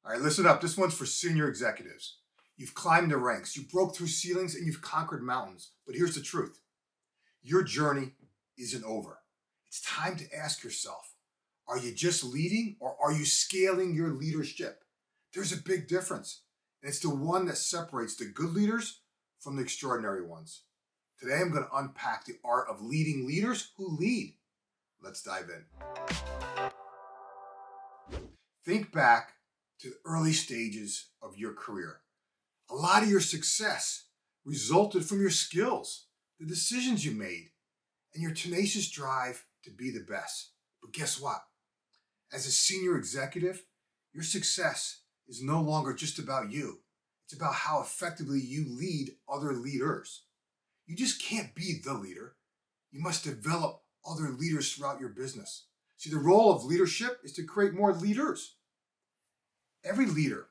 All right, listen up. This one's for senior executives. You've climbed the ranks, you broke through ceilings, and you've conquered mountains. But here's the truth. Your journey isn't over. It's time to ask yourself, are you just leading or are you scaling your leadership? There's a big difference. And it's the one that separates the good leaders from the extraordinary ones. Today, I'm going to unpack the art of leading leaders who lead. Let's dive in. Think back to the early stages of your career. A lot of your success resulted from your skills, the decisions you made, and your tenacious drive to be the best. But guess what? As a senior executive, your success is no longer just about you. It's about how effectively you lead other leaders. You just can't be the leader. You must develop other leaders throughout your business. See, the role of leadership is to create more leaders. Every leader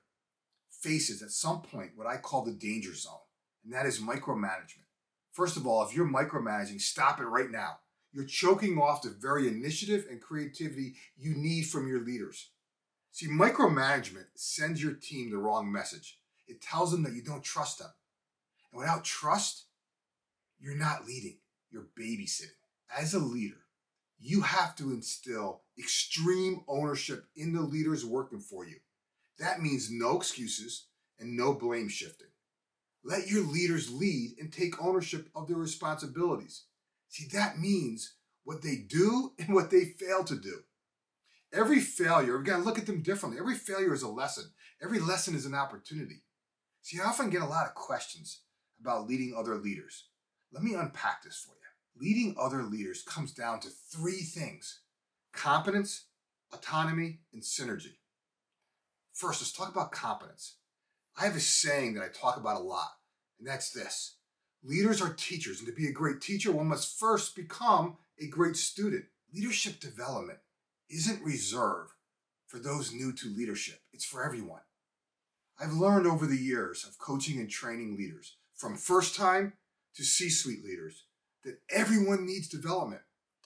faces at some point what I call the danger zone, and that is micromanagement. First of all, if you're micromanaging, stop it right now. You're choking off the very initiative and creativity you need from your leaders. See, micromanagement sends your team the wrong message. It tells them that you don't trust them. And without trust, you're not leading, you're babysitting. As a leader, you have to instill extreme ownership in the leaders working for you. That means no excuses and no blame shifting. Let your leaders lead and take ownership of their responsibilities. See, that means what they do and what they fail to do. Every failure, we've got to look at them differently. Every failure is a lesson. Every lesson is an opportunity. See, I often get a lot of questions about leading other leaders. Let me unpack this for you. Leading other leaders comes down to three things: competence, autonomy, and synergy. First, let's talk about competence. I have a saying that I talk about a lot, and that's this. Leaders are teachers, and to be a great teacher, one must first become a great student. Leadership development isn't reserved for those new to leadership. It's for everyone. I've learned over the years of coaching and training leaders, from first-time to C-suite leaders, that everyone needs development.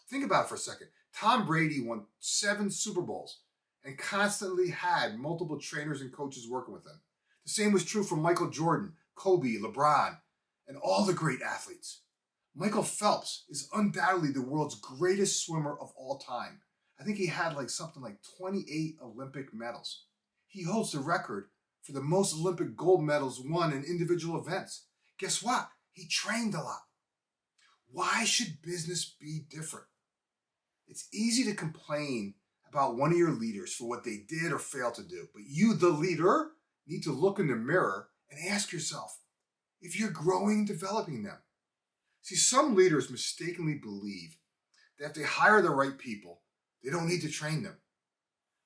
Think about it for a second. Tom Brady won 7 Super Bowls and constantly had multiple trainers and coaches working with him. The same was true for Michael Jordan, Kobe, LeBron, and all the great athletes. Michael Phelps is undoubtedly the world's greatest swimmer of all time. I think he had something like 28 Olympic medals. He holds the record for the most Olympic gold medals won in individual events. Guess what? He trained a lot. Why should business be different? It's easy to complain about one of your leaders for what they did or failed to do, but you, the leader, need to look in the mirror and ask yourself if you're growing and developing them. See, some leaders mistakenly believe that if they hire the right people, they don't need to train them.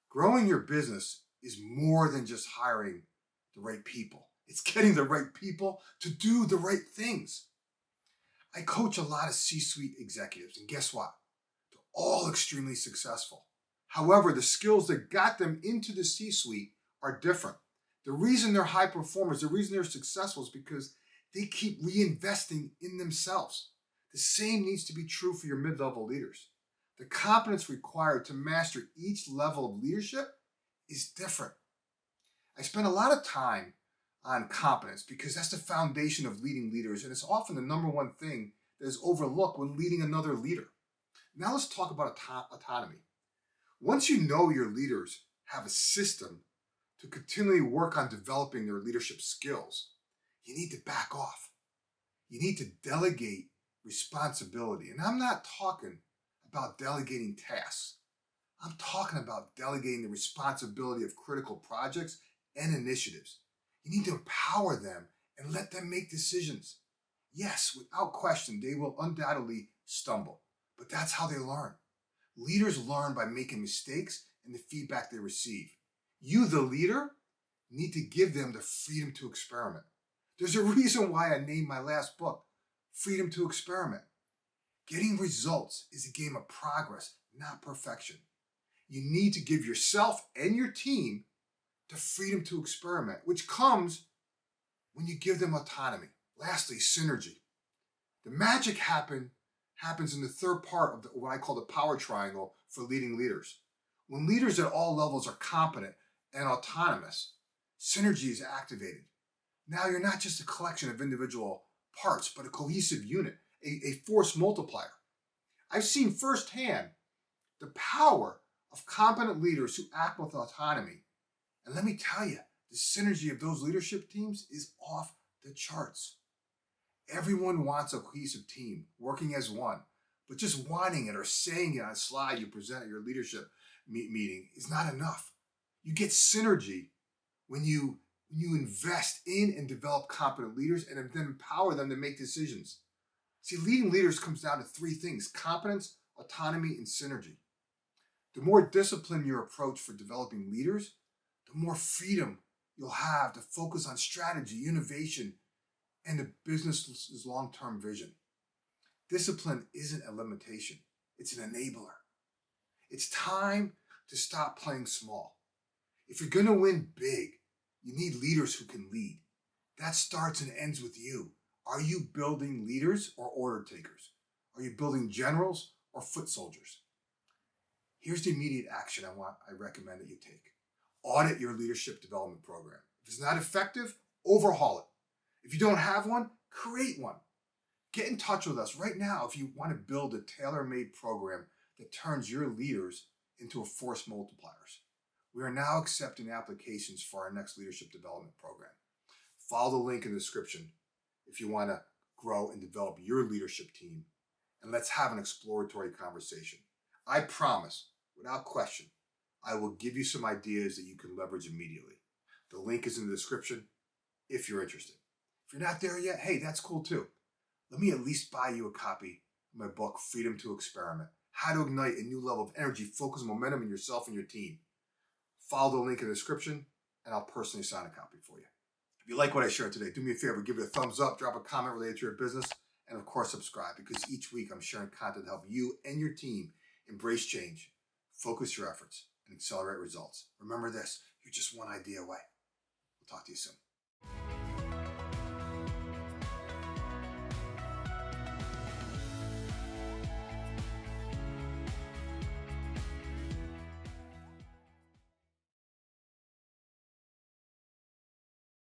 Growing your business is more than just hiring the right people. It's getting the right people to do the right things. I coach a lot of C-suite executives, and guess what? They're all extremely successful. However, the skills that got them into the C-suite are different. The reason they're high performers, the reason they're successful is because they keep reinvesting in themselves. The same needs to be true for your mid-level leaders. The competence required to master each level of leadership is different. I spend a lot of time on competence because that's the foundation of leading leaders, and it's often the number one thing that is overlooked when leading another leader. Now let's talk about autonomy. Once you know your leaders have a system to continually work on developing their leadership skills, you need to back off. You need to delegate responsibility. And I'm not talking about delegating tasks. I'm talking about delegating the responsibility of critical projects and initiatives. You need to empower them and let them make decisions. Yes, without question, they will undoubtedly stumble, but that's how they learn. Leaders learn by making mistakes and the feedback they receive. You, the leader, need to give them the freedom to experiment. There's a reason why I named my last book, Freedom to Experiment. Getting results is a game of progress, not perfection. You need to give yourself and your team the freedom to experiment, which comes when you give them autonomy. Lastly, synergy. The magic happens in the third part of what I call the power triangle for leading leaders. When leaders at all levels are competent and autonomous, synergy is activated. Now you're not just a collection of individual parts, but a cohesive unit, a force multiplier. I've seen firsthand the power of competent leaders who act with autonomy. And let me tell you, the synergy of those leadership teams is off the charts. Everyone wants a cohesive team working as one, but just wanting it or saying it on a slide you present at your leadership meeting is not enough. You get synergy when you invest in and develop competent leaders and then empower them to make decisions. See, leading leaders comes down to three things: competence, autonomy, and synergy. The more disciplined your approach for developing leaders, the more freedom you'll have to focus on strategy, innovation, and the business's long-term vision. Discipline isn't a limitation, it's an enabler. It's time to stop playing small. If you're going to win big, you need leaders who can lead. That starts and ends with you. Are you building leaders or order takers? Are you building generals or foot soldiers? Here's the immediate action I recommend that you take. Audit your leadership development program. If it's not effective, overhaul it. If you don't have one, create one. Get in touch with us right now if you want to build a tailor-made program that turns your leaders into a force multipliers. We are now accepting applications for our next leadership development program. Follow the link in the description if you want to grow and develop your leadership team, and let's have an exploratory conversation. I promise, without question, I will give you some ideas that you can leverage immediately. The link is in the description if you're interested. If you're not there yet, hey, that's cool too. Let me at least buy you a copy of my book, Freedom to Experiment: How to Ignite a New Level of Energy, Focus, and Momentum in Yourself and Your Team. Follow the link in the description, and I'll personally sign a copy for you. If you like what I shared today, do me a favor, give it a thumbs up, drop a comment related to your business, and of course, subscribe, because each week I'm sharing content to help you and your team embrace change, focus your efforts, and accelerate results. Remember this, you're just one idea away. We'll talk to you soon.